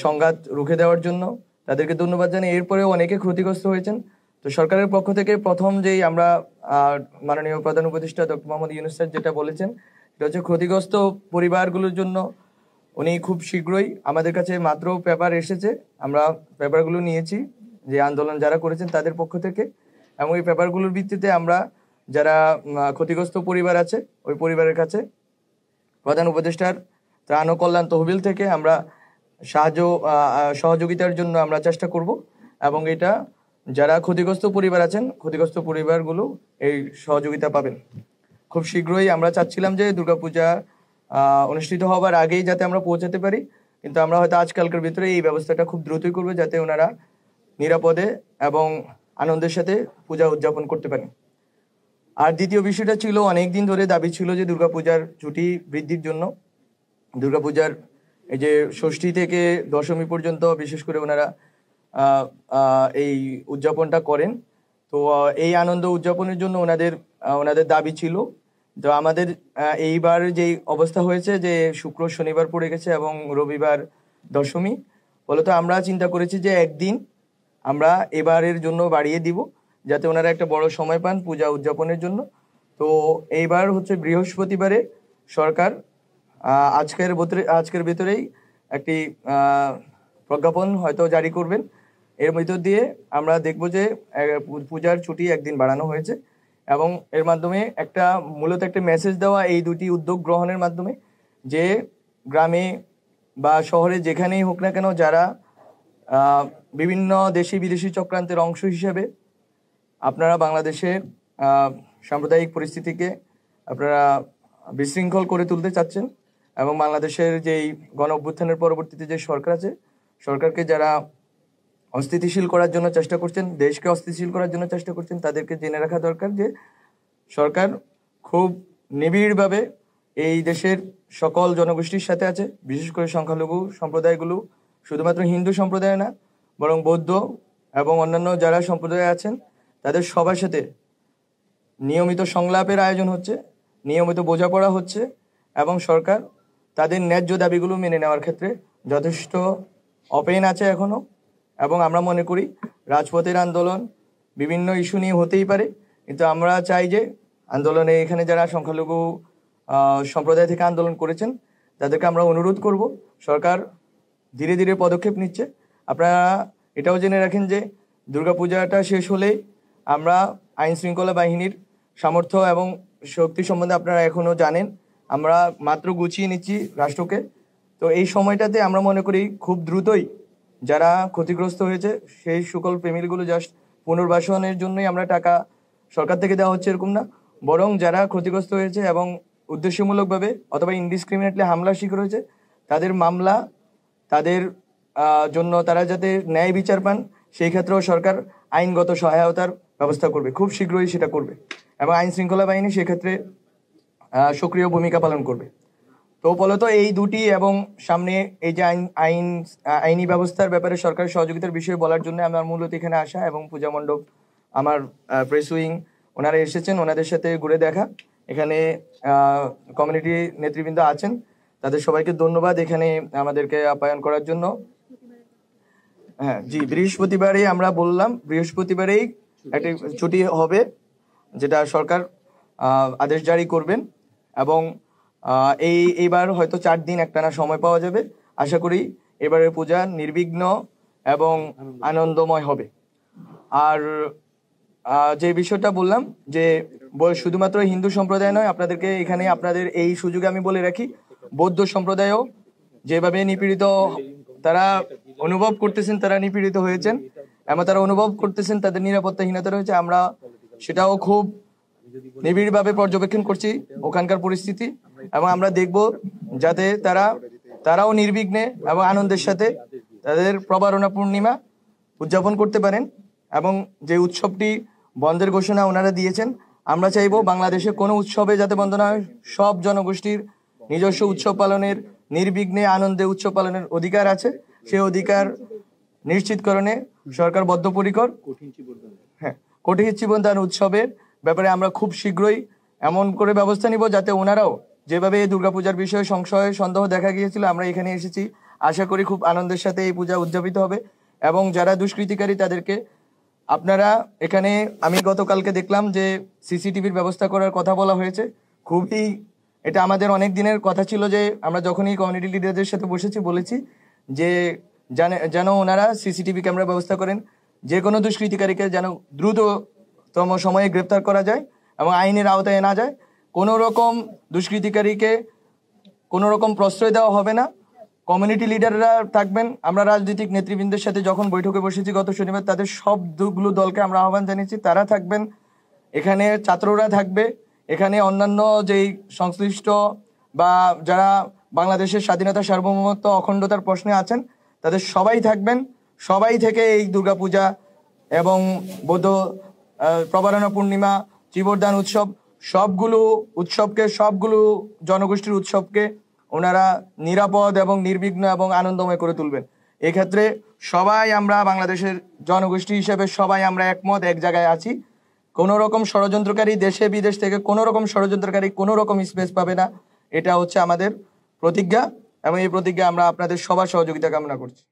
সংঘাত রুখে দেওয়ার জন্য তাদেরকে ধন্যবাদ জানাই। এরপরেও অনেকে ক্ষতিগ্রস্ত হয়েছেন। তো সরকারের পক্ষ থেকে প্রথম যেই আমরা মাননীয় প্রধান উপদেষ্টা ডক্টর মোহাম্মদ ইউনূস স্যার যেটা বলেছেন সেটা হচ্ছে ক্ষতিগ্রস্ত পরিবারগুলোর জন্য উনি খুব শীঘ্রই আমাদের কাছে মাত্র পেপার এসেছে, আমরা পেপারগুলো নিয়েছি যে আন্দোলন যারা করেছেন তাদের পক্ষ থেকে, এবং এই পেপারগুলোর ভিত্তিতে আমরা যারা ক্ষতিগ্রস্ত পরিবার আছে ওই পরিবারের কাছে প্রধান উপদেষ্টার ত্রাণ ও কল্যাণ তহবিল থেকে আমরা সহযোগিতার জন্য আমরা চেষ্টা করব, এবং এটা যারা ক্ষতিগ্রস্ত পরিবার আছেন ক্ষতিগ্রস্ত পরিবারগুলো এই সহযোগিতা পাবেন। খুব শীঘ্রই আমরা চাচ্ছিলাম যে দুর্গাপূজা অনুষ্ঠিত হওয়ার আগেই যাতে আমরা পৌঁছাতে পারি, কিন্তু আমরা হয়তো আজকালকার ভিতরে এই ব্যবস্থাটা খুব দ্রুতই করবো যাতে ওনারা নিরাপদে এবং আনন্দের সাথে পূজা উদযাপন করতে পারেন। আর দ্বিতীয় বিষয়টা ছিল, অনেকদিন ধরে দাবি ছিল যে দুর্গাপূজার ছুটি বৃদ্ধির জন্য। দুর্গাপূজার এই যে ষষ্ঠী থেকে দশমী পর্যন্ত বিশেষ করে ওনারা এই উদযাপনটা করেন, তো এই আনন্দ উদযাপনের জন্য ওনাদের দাবি ছিল। তো আমাদের এইবার যেই অবস্থা হয়েছে যে শুক্র শনিবার পড়ে গেছে এবং রবিবার দশমী, ফলত আমরা চিন্তা করেছি যে একদিন আমরা এবারের জন্য বাড়িয়ে দিব যাতে ওনারা একটা বড় সময় পান পূজা উদযাপনের জন্য। তো এইবার হচ্ছে বৃহস্পতিবারে সরকার আজকের ভেতরেই একটি প্রজ্ঞাপন হয়তো জারি করবেন। এর মধ্য দিয়ে আমরা দেখব যে পূজার ছুটি একদিন বাড়ানো হয়েছে, এবং এর মাধ্যমে মূলত একটা মেসেজ দেওয়া এই দুটি উদ্যোগ গ্রহণের মাধ্যমে যে গ্রামে বা শহরে যেখানেই হোক না কেন যারা বিভিন্ন দেশি বিদেশি চক্রান্তের অংশ হিসেবে আপনারা বাংলাদেশের সাম্প্রদায়িক পরিস্থিতিকে আপনারা বিশৃঙ্খল করে তুলতে চাচ্ছেন, এবং বাংলাদেশের যেই গণ অভ্যুত্থানের পরবর্তীতে যে সরকার আছে সরকারকে যারা অস্থিতিশীল করার জন্য চেষ্টা করছেন, দেশকে অস্থিতিশীল করার জন্য চেষ্টা করছেন, তাদেরকে জেনে রাখা দরকার যে সরকার খুব নিবিড়ভাবে এই দেশের সকল জনগোষ্ঠীর সাথে আছে। বিশেষ করে সংখ্যালঘু সম্প্রদায়গুলো, শুধুমাত্র হিন্দু সম্প্রদায় না বরং বৌদ্ধ এবং অন্যান্য যারা সম্প্রদায় আছেন তাদের সবার সাথে নিয়মিত সংলাপের আয়োজন হচ্ছে, নিয়মিত বোঝাপড়া হচ্ছে, এবং সরকার তাদের ন্যায্য দাবিগুলো মেনে নেওয়ার ক্ষেত্রে যথেষ্ট ওপেন আছে এখনো। এবং আমরা মনে করি রাজপথের আন্দোলন বিভিন্ন ইস্যু নিয়ে হতেই পারে, কিন্তু আমরা চাই যে আন্দোলনে এখানে যারা সংখ্যালঘু সম্প্রদায় থেকে আন্দোলন করেছেন তাদেরকে আমরা অনুরোধ করব, সরকার ধীরে ধীরে পদক্ষেপ নিচ্ছে। আপনারা এটাও জেনে রাখেন যে দুর্গাপূজাটা শেষ হলেই আমরা আইন শৃঙ্খলা বাহিনীর সামর্থ্য এবং শক্তি সম্বন্ধে আপনারা এখনও জানেন, আমরা মাত্র গুছিয়ে নিচ্ছি রাষ্ট্রকে। তো এই সময়টাতে আমরা মনে করি খুব দ্রুতই যারা ক্ষতিগ্রস্ত হয়েছে সেই সকল ফ্যামিলিগুলো জাস্ট পুনর্বাসনের জন্যই আমরা টাকা সরকার থেকে দেওয়া হচ্ছে এরকম না, বরং যারা ক্ষতিগ্রস্ত হয়েছে এবং উদ্দেশ্যমূলকভাবে অথবা ইনডিসক্রিমিনেটলি হামলার শিকার হয়েছে তাদের মামলা, তাদের জন্য তারা যাতে ন্যায় বিচার পান সেই ক্ষেত্রেও সরকার আইনগত সহায়তার ব্যবস্থা করবে, খুব শীঘ্রই সেটা করবে, এবং আইন শৃঙ্খলা বাহিনী সেক্ষেত্রে সক্রিয় ভূমিকা পালন করবে। তো ফলত এই দুটি এবং সামনে এই যে আইনি ব্যবস্থার ব্যাপারে সরকারের সহযোগিতার বিষয়ে বলার জন্য আমার মূলত এখানে আসা, এবং পূজা মণ্ডপ আমার প্রেস উইং ওনারা এসেছেন, ওনাদের সাথে ঘুরে দেখা। এখানে কমিউনিটি নেতৃবৃন্দ আছেন, তাদের সবাইকে ধন্যবাদ এখানে আমাদেরকে আপ্যায়ন করার জন্য। হ্যাঁ জি, বৃহস্পতিবারেই আমরা বললাম, বৃহস্পতিবারেই একটি ছুটি হবে যেটা সরকার আদেশ জারি করবেন, এবং এইবার হয়তো 4 দিন একটানা সময় পাওয়া যাবে। আশা করি এবারের পূজা নির্বিঘ্ন এবং আনন্দময় হবে। আর যে বিষয়টা বললাম যে শুধুমাত্র হিন্দু সম্প্রদায় নয়, আপনাদেরকে এখানে আপনাদের এই সুযোগে আমি বলে রাখি, বৌদ্ধ সম্প্রদায়ও যেভাবে নিপীড়িত তারা অনুভব করতেছেন, তারা নিপীড়িত হয়েছেন এবং তারা অনুভব করতেছেন তাদের নিরাপত্তাহীনতা রয়েছে, আমরা সেটাও খুব নিবিড়ভাবে পর্যবেক্ষণ করছি ওখানকার পরিস্থিতি, এবং আমরা দেখব যাতে তারাও নির্বিঘ্নে এবং আনন্দের সাথে তাদের প্রবারণা পূর্ণিমা উদযাপন করতে পারেন। এবং যে উৎসবটি বন্ধের ঘোষণা ওনারা দিয়েছেন, আমরা চাইবো বাংলাদেশে কোনো উৎসবে যাতে বন্ধ না হয়, সব জনগোষ্ঠীর নিজস্ব উৎসব পালনের, নির্বিঘ্নে আনন্দে উৎসব পালনের অধিকার আছে, সেই অধিকার নিশ্চিতকরণে সরকার বদ্ধপরিকর। হ্যাঁ, কোটি জীবনদান উৎসবের ব্যাপারে আমরা খুব শীঘ্রই এমন করে ব্যবস্থা নিব যাতে ওনারাও, যেভাবে দুর্গাপূজার বিষয়ে সংশয় সন্দেহ দেখা গিয়েছিল, আমরা এখানে এসেছি আশা করি খুব আনন্দের সাথে এই পূজা উদযাপিত হবে। এবং যারা দুষ্কৃতিকারী তাদেরকে আপনারা এখানে, আমি গতকালকে দেখলাম যে সিসিটিভির ব্যবস্থা করার কথা বলা হয়েছে। খুবই, এটা আমাদের অনেক দিনের কথা ছিল যে আমরা যখনই কমিউনিটি লিডারদের সাথে বলেছি যে যেন ওনারা সিসিটিভি ক্যামেরা ব্যবস্থা করেন, যে কোনো দুষ্কৃতিকারীকে যেন দ্রুততম সময়ে গ্রেপ্তার করা যায় এবং আইনের আওতায় আনা যায়। কোনো রকম দুষ্কৃতিকারীকে কোনো রকম প্রশ্রয় দেওয়া হবে না। কমিউনিটি লিডাররা থাকবেন। আমরা রাজনৈতিক নেতৃবৃন্দের সাথে যখন বৈঠকে বসেছি গত শনিবার, তাদের সবগুলো দলকে আমরা আহ্বান জানিয়েছি, তারা থাকবেন। এখানে ছাত্ররা থাকবে, এখানে অন্যান্য যেই সংশ্লিষ্ট বা যারা বাংলাদেশের স্বাধীনতা, সার্বভৌমত্ব, অখণ্ডতার প্রশ্নে আছেন তাদের সবাই থাকবেন। সবাই থেকে এই দুর্গাপূজা এবং বৌদ্ধ প্রবারণা পূর্ণিমা, চীবরদান উৎসব, সবগুলো জনগোষ্ঠীর উৎসবকে ওনারা নিরাপদ এবং নির্বিঘ্ন এবং আনন্দময় করে তুলবেন। এক্ষেত্রে সবাই আমরা বাংলাদেশের জনগোষ্ঠী হিসেবে সবাই আমরা একমত, এক জায়গায় আছি। কোনো রকম ষড়যন্ত্রকারী, দেশে বিদেশ থেকে কোনো রকম ষড়যন্ত্রকারী কোনো রকম স্পেস পাবে না। এটা হচ্ছে আমাদের প্রতিজ্ঞা এবং এই প্রতিজ্ঞা আমরা আপনাদের সবার সহযোগিতা কামনা করছি।